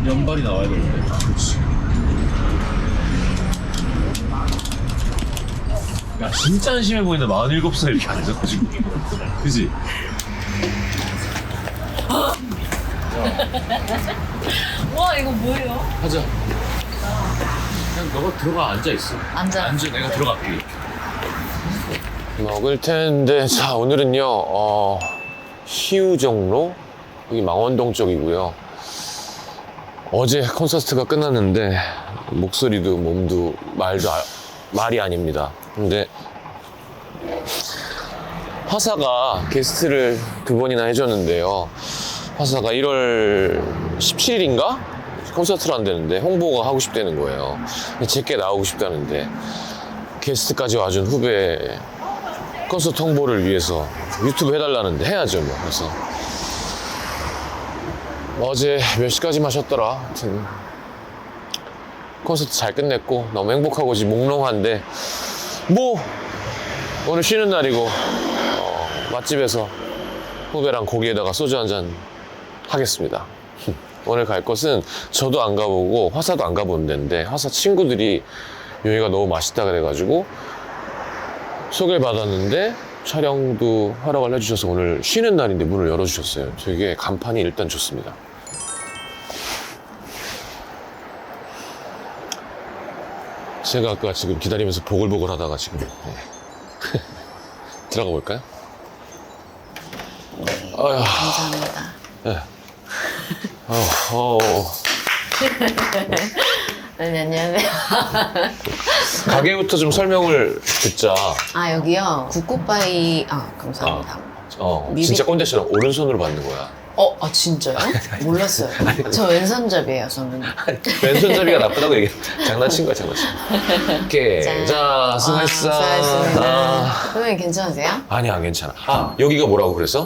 연발이 나와야 되는데. 그렇지. 야, 진짜 안심해 보이는데 47살 이렇게 앉아가지고. 그지? 와, 이거 뭐예요? 하자. 그냥 너가 들어가 앉아있어. 앉아. 내가 들어갈게. 먹을 텐데. 자, 오늘은요 희우정로, 여기 망원동 쪽이고요. 어제 콘서트가 끝났는데 목소리도 몸도 말이 아닙니다. 근데 화사가 게스트를 2번이나 해줬는데요. 화사가 1월 17일인가? 콘서트를 한다는데 홍보가 하고 싶다는 거예요. 제게 나오고 싶다는데 게스트까지 와준 후배 콘서트 홍보를 위해서 유튜브 해달라는데 해야죠 뭐. 그래서 어제 몇 시까지 마셨더라. 하여튼 콘서트 잘 끝냈고 너무 행복하고 지금 몽롱한데 뭐 오늘 쉬는 날이고 맛집에서 후배랑 고기에다가 소주 한잔 하겠습니다. 오늘 갈 곳은 저도 안 가보고 화사도 안 가본 데인데 화사 친구들이 여기가 너무 맛있다 그래가지고 소개를 받았는데 촬영도 허락을 해주셔서 오늘 쉬는 날인데 문을 열어주셨어요. 되게 간판이 일단 좋습니다. 제가 아까 지금 기다리면서 보글보글 하다가 지금 들어가 볼까요? 아휴. 감사합니다. 네. 네, 안녕하세요. 가게부터 좀 설명을 듣자. 아, 여기요. 국고바이. 아, 감사합니다. 진짜 꼰대처럼 오른손으로 받는 거야. 아, 진짜요? 몰랐어요. 저 왼손잡이에요, 저는. 왼손잡이가 나쁘다고 얘기해. 장난친 거야, 장난친 거. 오케이. 자, 수고했어. 수고하셨습니다. 선생님 괜찮으세요? 아니야, 괜찮아. 여기가 뭐라고 그랬어?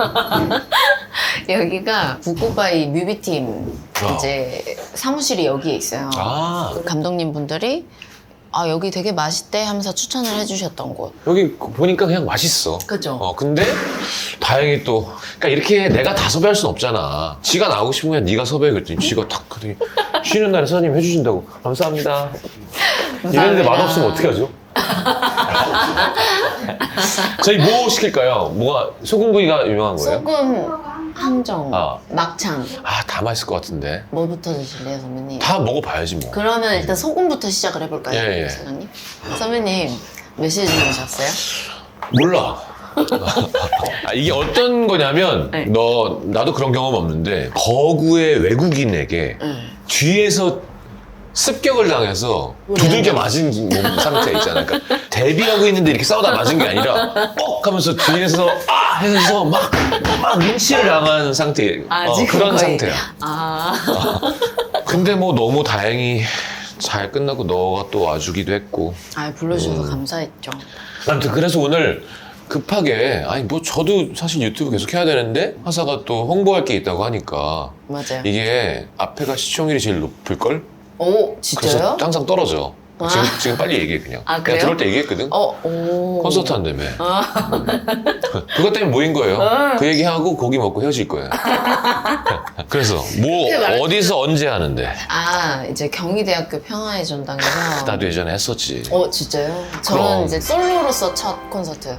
여기가 국고바이 뮤비팀 이제 사무실이 여기에 있어요. 그 감독님 분들이 여기 되게 맛있대 하면서 추천을 해주셨던 곳. 여기 보니까 그냥 맛있어. 그죠? 근데 다행히 또, 그러니까 이렇게 내가 다 섭외할 순 없잖아. 지가 나오고 싶으면 네가 섭외해 그랬더니 지가 탁 그러더니 쉬는 날에 사장님 해주신다고. 감사합니다. 이랬는데 맛없으면 어떻게 하죠? 저희 뭐 시킬까요? 소금구이가 유명한 거예요? 소금 항정, 막창. 다 맛있을 것 같은데. 뭐부터 드실래요, 선배님? 다 먹어봐야지 뭐. 그러면 일단 소금부터 시작을 해볼까요, 예. 사장님? 선배님 몇 시에 주무셨어요? 몰라. 이게 어떤 거냐면 네. 나도 그런 경험 없는데 거구의 외국인에게 뒤에서 습격을 당해서 두들겨 맞은 몸 상태 있잖아. 그러니까 데뷔하고 있는데 이렇게 싸우다 맞은 게 아니라 뻑 하면서 뒤에서 해서 막 린치를 당한 상태. 지금 그런 거의. 상태야. 근데 뭐 너무 다행히 잘 끝나고 너가 또 와주기도 했고. 불러주셔서 감사했죠. 아무튼 그래서 오늘 급하게 저도 사실 유튜브 계속 해야 되는데 화사가 또 홍보할 게 있다고 하니까 맞아요. 이게 앞에가 시청률이 제일 높을걸? 오, 진짜요? 그래서 항상 떨어져. 지금 빨리 얘기해 그냥. 그래요? 그냥 들어올 때 얘기했거든. 콘서트 한다며. 그것 때문에 모인 거예요. 그 얘기하고 고기 먹고 헤어질 거예요. 그래서 어디서 언제 하는데? 이제 경희대학교 평화의 전당에서. 나도 예전에 했었지. 진짜요? 저는 그럼. 이제 솔로로서 첫 콘서트.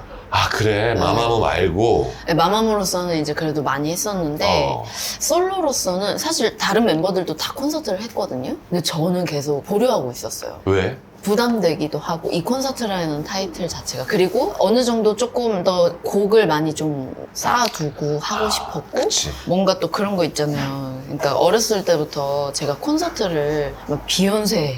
그래? 마마무 말고. 네, 마마무로서는 이제 그래도 많이 했었는데 솔로로서는 사실 다른 멤버들도 다 콘서트를 했거든요. 근데 저는 계속 보류하고 있었어요. 왜? 부담되기도 하고 이 콘서트라는 타이틀 자체가 그리고 어느 정도 조금 더 곡을 많이 좀 쌓아두고 하고 싶었고 그치. 뭔가 또 그런 거 있잖아요. 그러니까 어렸을 때부터 제가 콘서트를 막 비욘세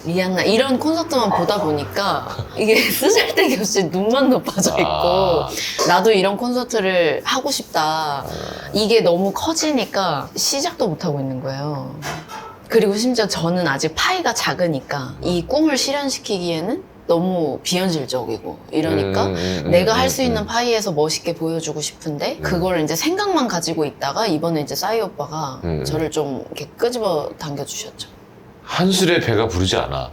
리안나 이런 콘서트만 보다 보니까 이게 쓰잘데기 없이 눈만 높아져 있고 나도 이런 콘서트를 하고 싶다. 이게 너무 커지니까 시작도 못하고 있는 거예요. 그리고 심지어 저는 아직 파이가 작으니까 이 꿈을 실현시키기에는 너무 비현실적이고 이러니까 내가 할 수 있는 파이에서 멋있게 보여주고 싶은데 그걸 이제 생각만 가지고 있다가 이번에 이제 싸이 오빠가 저를 좀 이렇게 끄집어 당겨주셨죠. 한술에 배가 부르지 않아.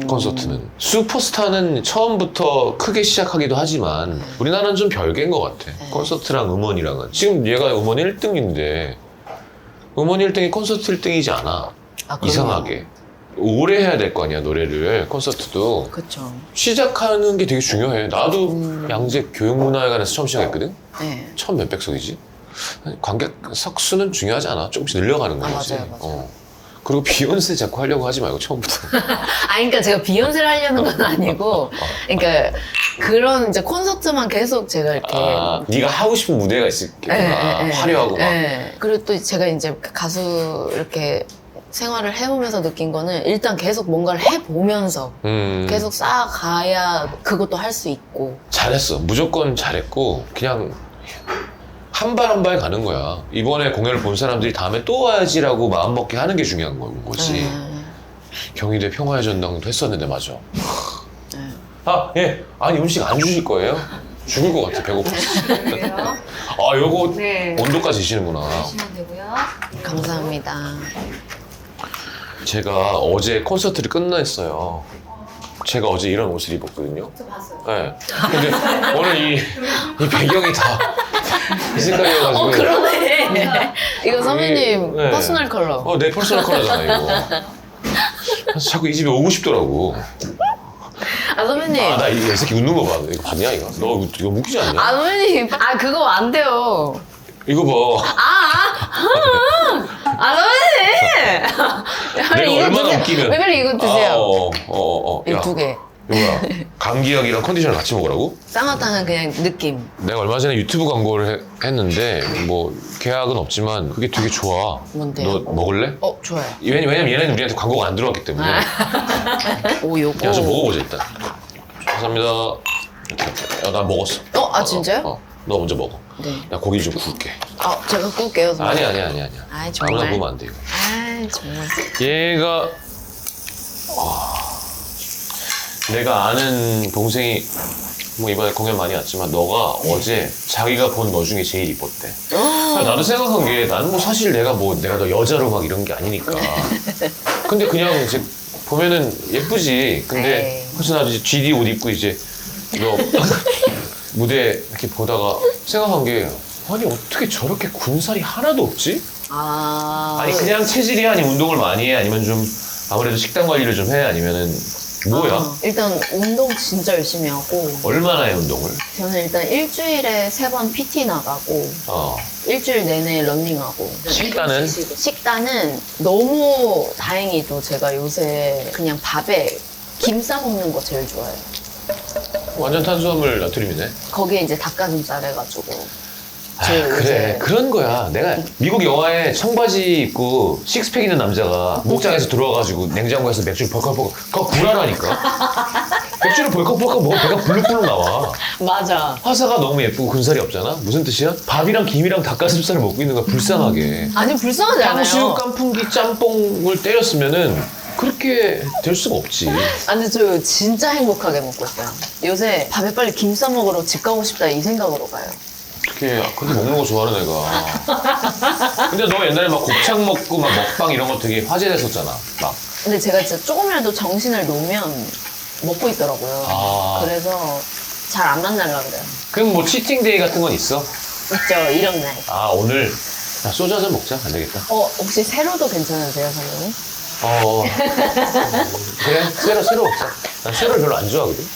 콘서트는. 슈퍼스타는 처음부터 크게 시작하기도 하지만 우리나라는 좀 별개인 것 같아. 콘서트랑 음원이랑은. 지금 얘가 음원 1등인데 음원 1등이 콘서트 1등이지 않아. 아, 그럼요. 이상하게. 오래 해야 될 거 아니야, 노래를. 콘서트도. 그쵸. 시작하는 게 되게 중요해. 나도 양재 교육문화회관에서 처음 시작했거든? 네. 처음 몇백 석이지? 관객 석수는 중요하지 않아. 조금씩 늘려가는 아, 거지. 맞아요, 맞아요. 그리고 비욘세 자꾸 하려고 하지 말고, 처음부터. 그러니까 제가 비욘세를 하려는 건 아니고, 그러니까 그런 이제 콘서트만 계속 제가 이렇게. 아, 네가 하고 싶은 무대가 있을게. 화려하고 막. 네. 그리고 또 제가 이제 가수 이렇게 생활을 해보면서 느낀 거는 일단 계속 뭔가를 해보면서 계속 쌓아가야 그것도 할 수 있고. 잘했어. 무조건 잘했고, 그냥 한 발 한 발 가는 거야. 이번에 공연을 본 사람들이 다음에 또 와야지라고 마음먹게 하는 게 중요한 거지. 경희대 평화의 전당도 했었는데, 맞아. 아, 예. 아니, 음식 안 주실 거예요? 죽을 것 같아, 배고파서. 아, 요거 네. 온도까지 드시는구나. 하시면 되고요. 감사합니다. 제가 어제 콘서트를 끝냈어요. 제가 어제 이런 옷을 입었거든요. 저 봤어요. 네. 근데 오늘 이 배경이 다 이 색깔이어가지고. 그러네. 이거 선배님 네. 퍼스널 컬러. 내 퍼스널 컬러잖아, 이거. 그래서 자꾸 이 집에 오고 싶더라고. 아, 선배님. 아, 나 이 새끼 웃는 거 봐. 이거 봤냐, 이거? 너 이거 웃기지 않냐? 아, 선배님. 아, 그거 안 돼요. 이거 봐. 아, 선배님! 내가 이거 얼마나 드세요. 웃기면. 왜 그래, 이거 드세요. 야, 이 두 개. 이거야. 감기약이랑 컨디셔너 같이 먹으라고? 쌍화탕은 그냥 느낌. 내가 얼마 전에 유튜브 광고를 했는데, 뭐, 계약은 없지만, 그게 되게 좋아. 뭔데요? 너 먹을래? 좋아요. 왜냐면 얘네는 우리한테 광고가 안 들어왔기 때문에. 오, 요거. 야, 좀 먹어보자, 일단. 감사합니다. 이렇게. 야, 나 먹었어. 진짜요? 너 먼저 먹어. 네. 나 고기 좀 굽게. 제가 구울게요, 선배님. 아니야. 아이, 정말. 아무나 구우면 안 돼, 이거. 아이, 정말. 얘가 내가 아는 동생이 뭐 이번에 공연 많이 왔지만 너가 어제 자기가 본 너 중에 제일 이뻤대. 나도 생각한 게 나는 뭐 사실 내가 너 여자로 막 이런 게 아니니까. 근데 그냥 이제 보면은 예쁘지. 근데 에이. 그래서 나 이제 GD 옷 입고 이제 너 무대 이렇게 보다가 생각한 게 아니 어떻게 저렇게 군살이 하나도 없지? 아니 그냥 체질이 아니면 운동을 많이 해 아니면 좀 아무래도 식단 관리를 좀 해 아니면은 뭐야? 일단 운동 진짜 열심히 하고 얼마나 해 운동을? 저는 일단 일주일에 3번 PT 나가고 일주일 내내 러닝하고 식단은? 식단은 너무 다행히도 제가 요새 그냥 밥에 김 싸먹는 거 제일 좋아해요. 완전 탄수화물 나트륨이네. 거기에 이제 닭가슴살 해가지고 그래 그런 거야. 내가 미국 영화에 청바지 입고 식스팩 있는 남자가 목장에서 들어와가지고 냉장고에서 맥주를 벌컥벌컥 그거 구라라니까. 맥주를 벌컥벌컥 먹어 배가 불룩불룩 나와. 맞아. 화사가 너무 예쁘고 군살이 없잖아. 무슨 뜻이야? 밥이랑 김이랑 닭가슴살을 먹고 있는 거야 불쌍하게. 아니 불쌍하지 않아요. 탕수육 깐풍기 짬뽕을 때렸으면은 그렇게 될 수가 없지. 근데 저 진짜 행복하게 먹고 있어요. 요새 밥에 빨리 김 싸먹으러 집 가고 싶다 이 생각으로 가요. 어떻게 그렇게 먹는 거 좋아하는 애가. 근데 너 옛날에 막 곱창 먹고 막 먹방 이런 거 되게 화제됐었잖아. 막. 근데 제가 진짜 조금이라도 정신을 놓으면 먹고 있더라고요. 그래서 잘 안 만나려고 그래요. 그럼 뭐 치팅데이 같은 건 있어? 있죠, 이런 날. 오늘 소주 한잔 먹자. 안 되겠다. 혹시 세로도 괜찮으세요, 선생님? 그래 세로 먹자. 난 세로를 별로 안 좋아하거든.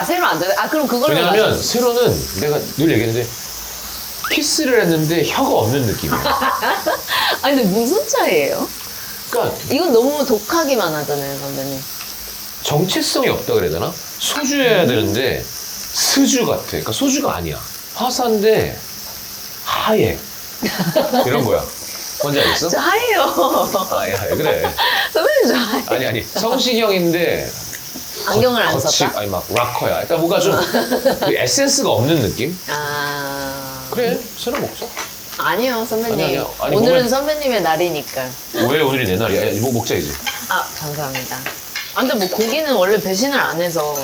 세로 안 돼? 그럼 그걸로 왜냐면 마셔. 세로는 내가 늘 얘기했는데 키스를 했는데 혀가 없는 느낌이야. 근데 무슨 차이예요? 그러니까 이건 너무 독하기만 하잖아요, 선배님. 정체성이 없다 그래야 되나? 소주여야 되는데 스주 같아. 그러니까 소주가 아니야. 화사인데 하얘. 이런 거야. 뭔지 알겠어? 저 하얘요. 야, 그래. 선배님 저 하얘요. 아니 성시경인데 안경을 안 썼다? 아니 막 락커야. 그러니까 뭔가 좀 그 에센스가 없는 느낌? 그래 새로 먹자. 아니요, 선배님. 아니야. 아니, 오늘은 보면- 선배님의 날이니까. 왜 오늘이 내 날이야? 이거 먹자 이제. 감사합니다. 근데 뭐 고기는 원래 배신을 안 해서.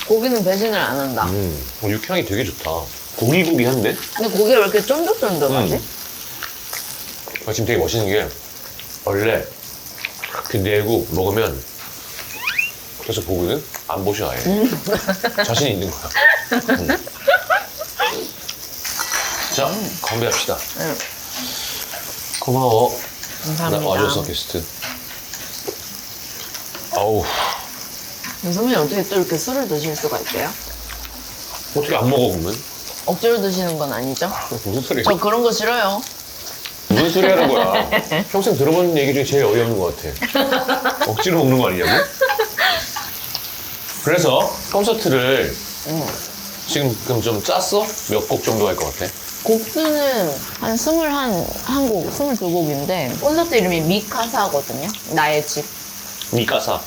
고기는 배신을 안 한다. 육향이 되게 좋다. 고기고기한데? 근데 고기가 왜 이렇게 쫀득쫀득하지? 지금 되게 멋있는 게 원래 그 내국 먹으면 그래서 보거든? 안 보셔, 아예. 자신 있는 거야. 자, 건배합시다. 응. 고마워. 감사합니다. 와줘서 게스트. 아우, 선배님 어떻게 또 이렇게 술을 드실 수가 있어요? 어떻게 안 먹어, 그러면? 억지로 드시는 건 아니죠? 무슨 소리야? 저 그런 거 싫어요. 무슨 소리 하는 거야? 평생 들어본 얘기 중에 제일 어이없는 것 같아. 억지로 먹는 거 아니냐고? 그래서 콘서트를 지금 그럼 좀 짰어? 몇 곡 정도 할 것 같아? 곡수는 한 21곡, 22곡인데 콘서트 이름이 미카사거든요. 나의 집. 미카사.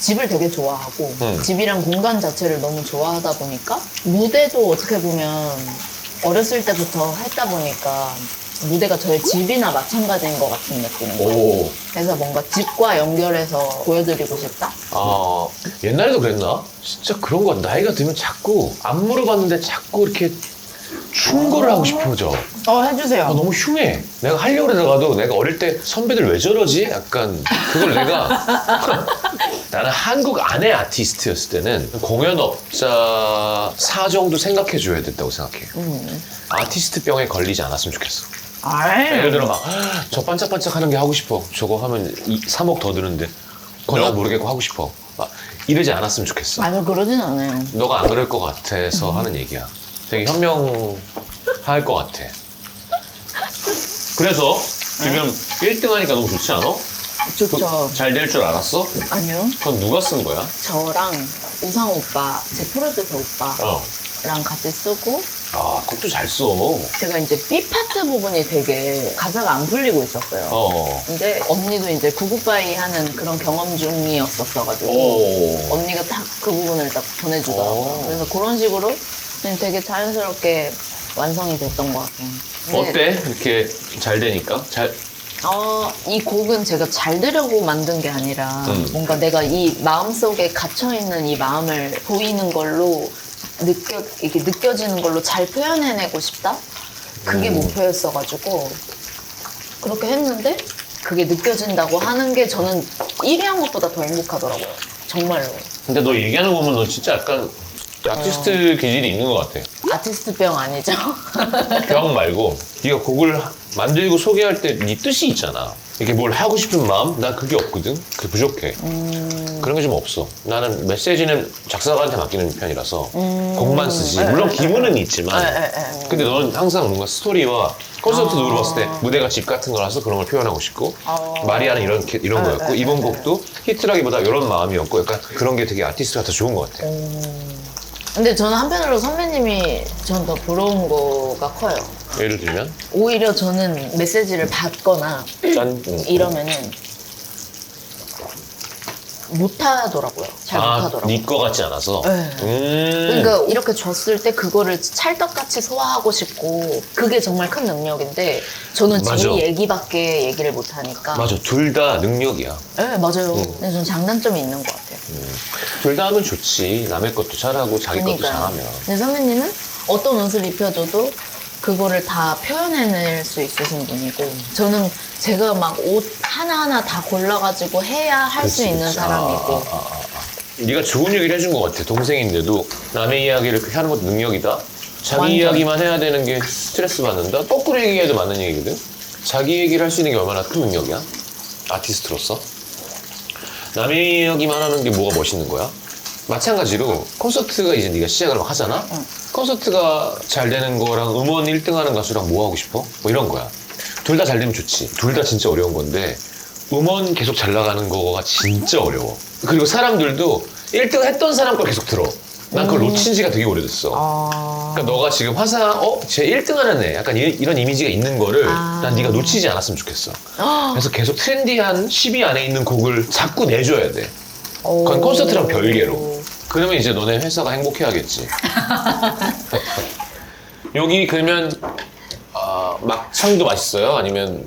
집을 되게 좋아하고 음. 집이랑 공간 자체를 너무 좋아하다 보니까 무대도 어떻게 보면 어렸을 때부터 했다 보니까 무대가 저의 집이나 마찬가지인 것 같은 느낌인 거예요. 오. 그래서 뭔가 집과 연결해서 보여드리고 싶다? 아, 옛날에도 그랬나? 진짜 그런 거 나이가 들면 자꾸 안 물어봤는데 자꾸 이렇게 충고를 하고 싶어져. 해주세요. 너무 흉해. 내가 하려고 그러다가도 내가 어릴 때 선배들 왜 저러지? 약간 그걸 내가 나는 한국 안의 아티스트였을 때는 공연업자 사정도 생각해 줘야 된다고 생각해. 아티스트 병에 걸리지 않았으면 좋겠어. 예를 들어 막 저 반짝반짝 하는 게 하고 싶어. 저거 하면 3억 더 드는데 그건 나 모르겠고 하고 싶어. 막 이러지 않았으면 좋겠어. 아니요, 그러진 않아요. 너가 안 그럴 것 같아서 하는 얘기야. 되게 현명할 것 같아. 그래서 지금 1등 하니까 너무 좋지 않아? 좋죠. 잘 될 줄 알았어? 아니요. 그건 누가 쓴 거야? 저랑 우상 오빠, 제 프로듀서 오빠랑 같이 쓰고 아, 곡도 잘 써. 제가 이제 B 파트 부분이 되게 가사가 안 풀리고 있었어요. 근데 언니도 이제 구굿바이 하는 그런 경험 중이었었어가지고 오. 언니가 딱 그 부분을 딱 보내주더라고요. 오. 그래서 그런 식으로 그냥 되게 자연스럽게 완성이 됐던 것 같아요. 근데 어때? 이렇게 잘 되니까? 이 곡은 제가 잘 되려고 만든 게 아니라 뭔가 내가 이 마음속에 갇혀있는 이 마음을 보이는 걸로 이게 느껴지는 걸로 잘 표현해내고 싶다? 그게 목표였어가지고 그렇게 했는데 그게 느껴진다고 하는 게 저는 1위 한 것보다 더 행복하더라고요. 정말로. 근데 너 얘기하는 거 보면 너 진짜 약간 아티스트 기질이 있는 것 같아. 아티스트병 아니죠? 병 말고 네가 곡을 만들고 소개할 때 네 뜻이 있잖아. 이렇게 뭘 하고 싶은 마음? 나 그게 없거든. 그게 부족해. 그런 게 좀 없어. 나는 메시지는 작사가한테 맡기는 편이라서 곡만 쓰지. 물론 기분은 있지만 근데 너는 항상 뭔가 스토리와 콘서트 노래 봤을 때 무대가 집 같은 거라서 그런 걸 표현하고 싶고 마리아는 이런 거였고 이번 곡도 히트라기보다 이런 마음이었고 약간 그런 게 되게 아티스트가 더 좋은 것 같아. 근데 저는 한편으로 선배님이 전 더 부러운 거가 커요. 예를 들면 오히려 저는 메시지를 받거나 짠. 이러면은 못하더라고요. 잘 못하더라고요. 네 거 같지 않아서. 네. 그러니까 이렇게 줬을 때 그거를 찰떡같이 소화하고 싶고 그게 정말 큰 능력인데 저는 맞아. 제 얘기밖에 얘기를 못하니까. 맞아, 둘 다 능력이야. 네, 맞아요. 근데 저는 장단점이 있는 것 같아요. 둘 다 하면 좋지. 남의 것도 잘하고 자기 것도 그러니까요. 잘하면. 근데 선배님은 어떤 옷을 입혀줘도 그거를 다 표현해낼 수 있으신 분이고 저는 제가 막 옷 하나하나 다 골라가지고 해야 할 수 있는 사람이고 네가 좋은 얘기를 해준 것 같아. 동생인데도 남의 이야기를 그렇게 하는 것도 능력이다. 자기 완전. 이야기만 해야 되는 게 스트레스 받는다. 거꾸로 얘기해도 맞는 얘기거든. 자기 얘기를 할 수 있는 게 얼마나 큰 능력이야. 아티스트로서. 남의 이야기만 하는 게 뭐가 멋있는 거야? 마찬가지로 콘서트가 이제 네가 시작을 막 하잖아? 콘서트가 잘 되는 거랑 음원 1등 하는 가수랑 뭐 하고 싶어? 뭐 이런 거야. 둘 다 잘 되면 좋지. 둘 다 진짜 어려운 건데 음원 계속 잘 나가는 거가 진짜 어려워. 그리고 사람들도 1등 했던 사람 걸 계속 들어. 난 그걸 놓친 지가 되게 오래됐어. 그러니까 너가 지금 쟤 1등 하는 애. 약간 이런 이미지가 있는 거를 난 네가 놓치지 않았으면 좋겠어. 그래서 계속 트렌디한 10위 안에 있는 곡을 자꾸 내줘야 돼. 그건 콘서트랑 별개로. 그러면 이제 너네 회사가 행복해야겠지. 여기 그러면 막창도 맛있어요? 아니면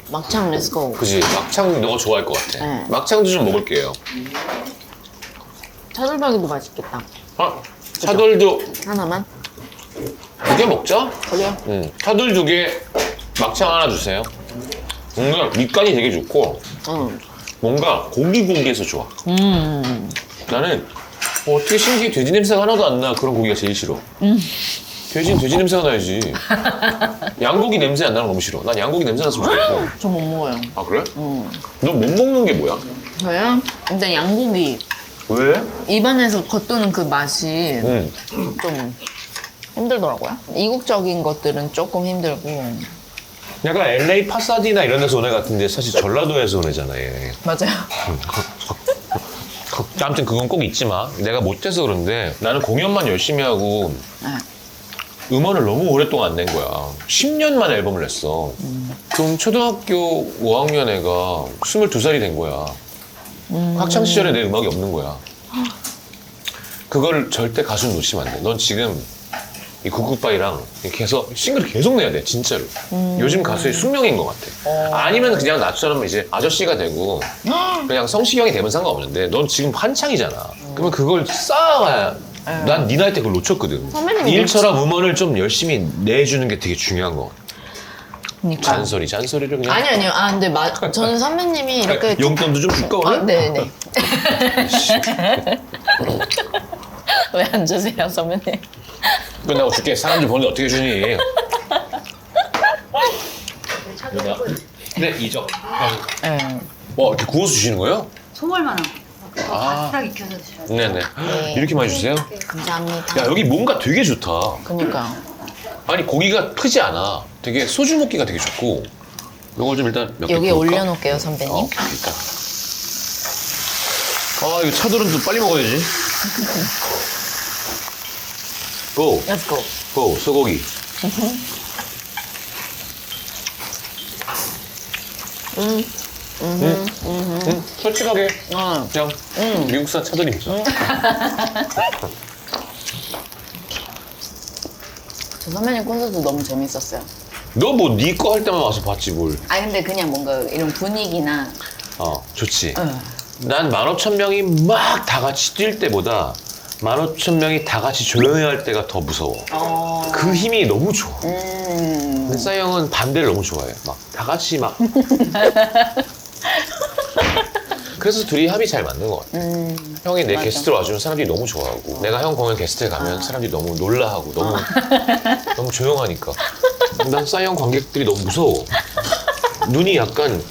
막창 렛츠고. 그지? 막창 너가 좋아할 것 같아. 네. 막창도 좀 먹을게요. 차돌박이도 맛있겠다. 차돌도 하나만? 2개 먹자? 그래요? 차돌 2개, 막창 하나 주세요. 뭔가 밑간이 되게 좋고 응. 뭔가 고기고기해서 좋아. 나는 어떻게 신기해 돼지 냄새가 하나도 안 나. 그런 고기가 제일 싫어. 돼지는 돼지 냄새가 나야지. 양고기 냄새 안 나는 거 너무 싫어. 난 양고기 냄새 났으면 좋겠고. 저 못 먹어요. 아 그래? 너 못 먹는 게 뭐야? 저요? 근데 양고기 왜? 입안에서 겉도는 그 맛이 응. 좀 힘들더라고요. 이국적인 것들은 조금 힘들고. 약간 LA 파사디나 이런 데서 온 애 같은데 사실 전라도에서 온 애잖아 얘. 맞아요. 아무튼 그건 꼭 잊지 마. 내가 못해서 그런데 나는 공연만 열심히 하고 네. 음원을 너무 오랫동안 안 낸 거야. 10년 만에 앨범을 냈어. 그럼 초등학교 5학년 애가 22살이 된 거야. 학창 시절에 내 음악이 없는 거야. 그걸 절대 가수는 놓치면 안 돼. 넌 지금 이 굿굿바이랑 계속 싱글을 계속 내야 돼, 진짜로. 요즘 가수의 숙명인 것 같아. 아니면 그냥 나처럼 이제 아저씨가 되고 그냥 성시경이 되면 상관없는데 넌 지금 한창이잖아. 그러면 그걸 쌓아가야. 난 네 나이 때 그걸 놓쳤거든. 선배님이 일처럼 음원을 좀 열심히 내주는 게 되게 중요한 거 같아. 그러니까. 잔소리를 그냥. 아니요. 아, 근데 저는 선배님이 이렇게. 용돈도 좀 줄까 아, 오늘? 네네. 왜 안 주세요, 선배님? 끝나고 줄게. 사람들 보는데 어떻게 주니? 네, 이적. 네. 이렇게 구워서 주시는 거예요? 소물만 하고 그거 아. 바싹 익혀서 드셔야 돼요. 네네. 네. 이렇게 많이 주세요? 감사합니다. 야, 여기 뭔가 되게 좋다. 그니까. 아니, 고기가 크지 않아. 되게 소주 먹기가 되게 좋고. 이걸 좀 일단 몇 개 여기에 구울까? 올려놓을게요, 선배님. 오케이, 일단. 아, 이거 차돌은 좀 빨리 먹어야지. 고! Let's go. 고! 소고기. 솔직하게. 그냥 미국산 차돌입니다. 저 선배님 콘서트 너무 재밌었어요. 너 뭐 네 거 할 때만 와서 봤지 뭘. 아, 근데 그냥 뭔가 이런 분위기나. 좋지. 응. 난 15,000명이 막 다 같이 뛸 때보다 15,000명이 다 같이 조용히 할 때가 더 무서워. 그 힘이 너무 좋아. 근데 싸이 형은 반대를 너무 좋아해. 막 다 같이 막. 그래서 둘이 합이 잘 맞는 것 같아. 형이 내 맞아. 게스트로 와주면 사람들이 너무 좋아하고 내가 형 공연 게스트에 가면 사람들이 너무 놀라하고 너무 조용하니까. 난 싸이 형 관객들이 너무 무서워. 눈이 약간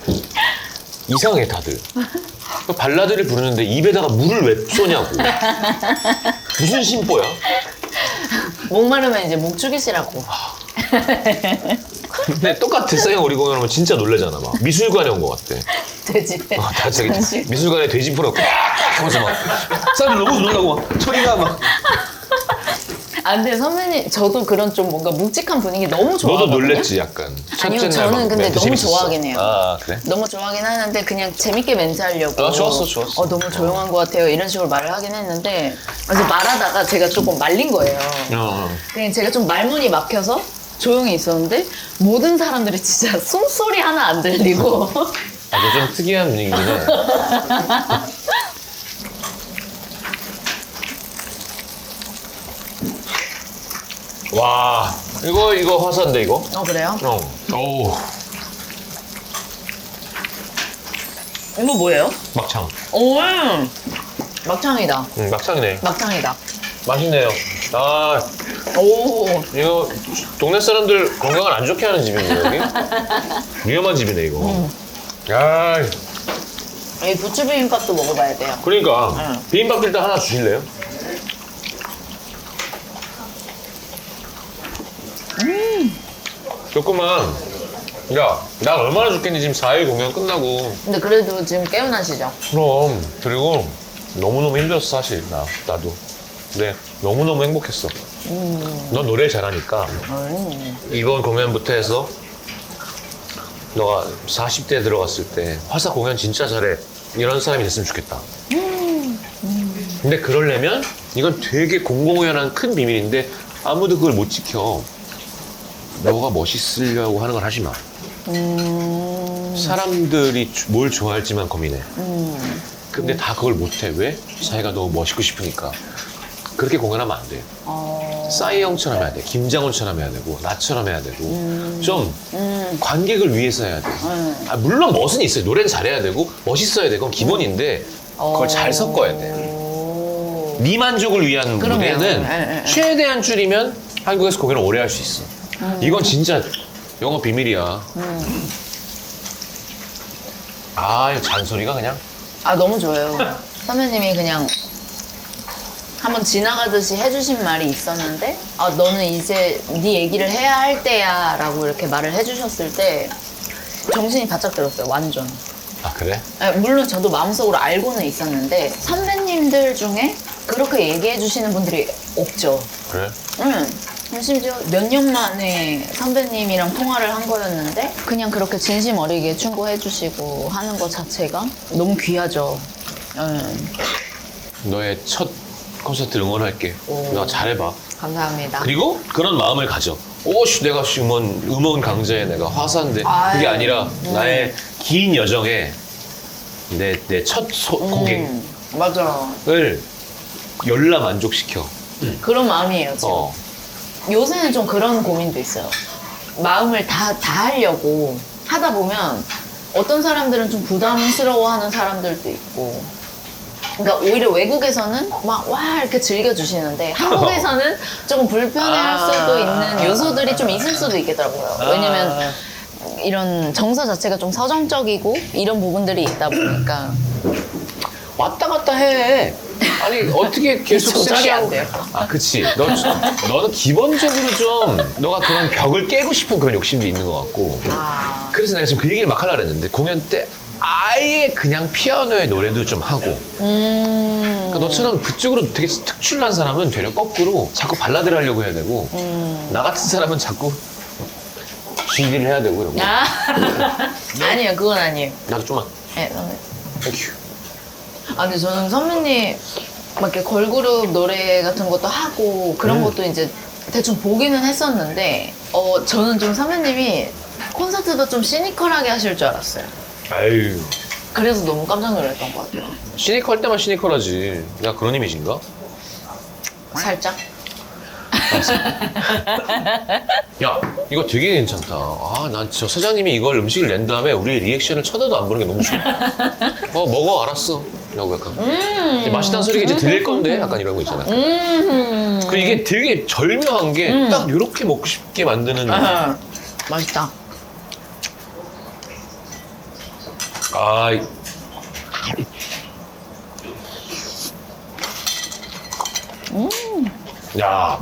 이상해 다들. 발라드를 부르는데 입에다가 물을 왜 쏘냐고. 무슨 심보야? 목마르면 이제 목 죽이시라고. 근데 똑같아. 싸이 형 우리 공연하면 진짜 놀라잖아. 막 미술관에 온 것 같아. 돼지. 다 저기 전시. 미술관에 돼지 풀었고 하면서 막 사람들 너무 놀라고 막 소리가 막. 아, 근데 선배님, 저도 그런 좀 뭔가 묵직한 분위기 너무 좋아하거든요. 너도 놀랬지 약간. 아니요, 첫째 날 저는 막 근데 멘트 너무 재밌었어. 좋아하긴 해요. 아 그래? 너무 좋아하긴 하는데 그냥 재밌게 멘트하려고. 좋았어. 너무 조용한 것 같아요. 이런 식으로 말을 하긴 했는데 그래서 말하다가 제가 조금 말린 거예요. 그냥 제가 좀 말문이 막혀서 조용히 있었는데 모든 사람들이 진짜 숨소리 하나 안 들리고 아주 좀 특이한 분위기긴 해. 와 이거 화사인데 이거? 그래요? 오 이거 뭐예요? 막창. 오, 막창이다. 막창이네. 막창이다. 맛있네요. 아 오, 이거 동네 사람들 건강을 안 좋게 하는 집인데 여기? 위험한 집이네 이거. 야 이 부추 비빔밥도 먹어봐야 돼요. 그러니까 비빔밥 일단 하나 주실래요? 조금만. 야, 나 얼마나 좋겠니 지금 4일 공연 끝나고. 근데 그래도 지금 개운하시죠? 그럼 그리고 너무너무 힘들었어 사실 나도. 근데 너무너무 행복했어. 넌 노래 잘하니까 이번 공연부터 해서 너가 40대 들어갔을 때 화사 공연 진짜 잘해 이런 사람이 됐으면 좋겠다. 근데 그러려면 이건 되게 공공연한 큰 비밀인데 아무도 그걸 못 지켜. 너가 멋있으려고 하는 걸 하지 마. 사람들이 뭘 좋아할지만 고민해. 근데 다 그걸 못해. 왜? 자기가 너무 멋있고 싶으니까. 그렇게 공연하면 안 돼. 싸이 형처럼 해야 돼. 김장훈처럼 해야 되고 나처럼 해야 되고 좀 관객을 위해서 해야 돼. 물론 멋은 있어요. 노래는 잘해야 되고 멋있어야 돼. 그건 기본인데 그걸 잘 섞어야 돼. 네 만족을 위한 그럼요. 무대는 예, 예. 최대한 줄이면 한국에서 공연을 오래 할 수 있어. 이건 진짜 영업 비밀이야. 아, 이 잔소리가 그냥. 아, 너무 좋아요. 선배님이 그냥 한번 지나가듯이 해주신 말이 있었는데, 아, 너는 이제 네 얘기를 해야 할 때야 라고 이렇게 말을 해주셨을 때 정신이 바짝 들었어요, 완전. 아, 그래? 물론 저도 마음속으로 알고는 있었는데 선배님들 중에 그렇게 얘기해 주시는 분들이 없죠. 그래? 응. 심지어 몇 년 만에 선배님이랑 통화를 한 거였는데 그냥 그렇게 진심 어리게 충고해 주시고 하는 것 자체가 너무 귀하죠. 응. 너의 첫 콘서트 응원할게. 오. 너 잘해봐. 감사합니다. 그리고 그런 마음을 가져. 오씨, 내가 음원 강자에 내가 화사인데. 그게 아유. 아니라 나의 긴 여정에 내 첫 고객을 맞아. 열라 만족시켜. 그런 마음이에요, 지금. 어. 요새는 좀 그런 고민도 있어요. 마음을 다 하려고 하다 보면 어떤 사람들은 좀 부담스러워하는 사람들도 있고. 그러니까 오히려 외국에서는 막 와 이렇게 즐겨주시는데 한국에서는 조금 불편해할 수도 있는 요소들이 좀 있을 수도 있겠더라고요. 왜냐면 이런 정서 자체가 좀 서정적이고 이런 부분들이 있다 보니까 왔다 갔다 해. 아니, 어떻게 계속 조절이 안 섹시하고. 돼요. 아, 그치. 너는 기본적으로 좀 너가 그런 벽을 깨고 싶은 그런 욕심도 있는 것 같고. 아, 그래서 내가 지금 그 얘기를 막 하려고 했는데 공연 때 아예 그냥 피아노의 노래도 좀 하고. 그러니까 너처럼 그쪽으로 되게 특출난 사람은 되려 거꾸로 자꾸 발라드를 하려고 해야 되고 나 같은 사람은 자꾸 G를 해야 되고 이런 거. 아니에요, 그건 아니에요. 나도 좀만. 네, 선배님. 땡큐. 아, 근데 저는 선배님 막 이렇게 걸그룹 노래 같은 것도 하고 그런 것도 이제 대충 보기는 했었는데 저는 좀 선배님이 콘서트도 좀 시니컬하게 하실 줄 알았어요. 아유. 그래서 너무 깜짝 놀랐던 것 같아요. 시니컬 때만 시니컬하지. 내가 그런 이미지인가? 살짝. 야, 이거 되게 괜찮다. 아, 난 저 사장님이 이걸 음식을 낸 다음에 우리 리액션을 쳐다도 안 보는 게 너무 좋아. 먹어, 알았어. 라고 약간. 맛있다는 소리가 이제 들릴 건데? 약간 이런 거 있잖아. 그리고 이게 되게 절묘한 게 딱 이렇게 먹고 싶게 만드는. 아, 맛있다. 아, 야,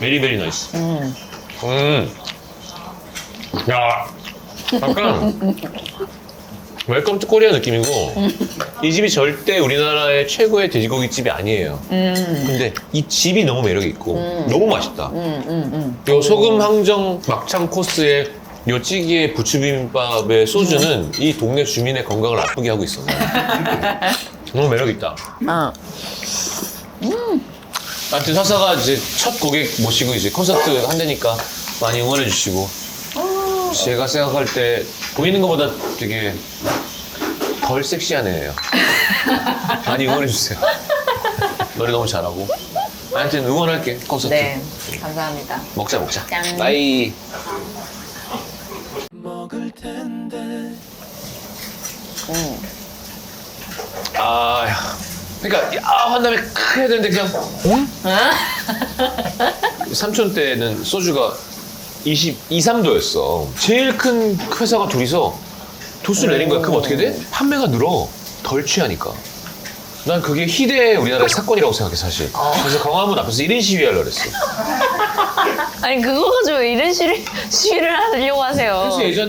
베리 나이스. 야, 약간 웰컴 투 코리아 느낌이고 이 집이 절대 우리나라의 최고의 돼지고기 집이 아니에요. 근데 이 집이 너무 매력이 있고 너무 맛있다. 요 소금 항정 막창 코스에 요 찌개의 부추비빔밥의 소주는 이 동네 주민의 건강을 나쁘게 하고 있어. 너무 매력 있다. 아무튼 서사가 이제 첫 고객 모시고 이제 콘서트 한다니까 많이 응원해 주시고 제가 생각할 때 보이는 것보다 되게 덜 섹시한 애예요. 많이 응원해 주세요. 노래 너무 잘하고. 아무튼 응원할게 콘서트. 네, 감사합니다. 먹자. 짠. 바이. 아, 그러니까 한다음에 크 해야 되는데 그냥 삼촌 때는 소주가 23도였어. 제일 큰 회사가 둘이서 도수를 내린 거야. 그럼 어떻게 돼? 판매가 늘어. 덜 취하니까. 난 그게 희대의 우리나라의 사건이라고 생각해 사실. 그래서 광화문 앞에서 1인 시위하려고 그랬어. 아니 그거 가지고 이런 시위를 하려고 하세요. 그래서 예전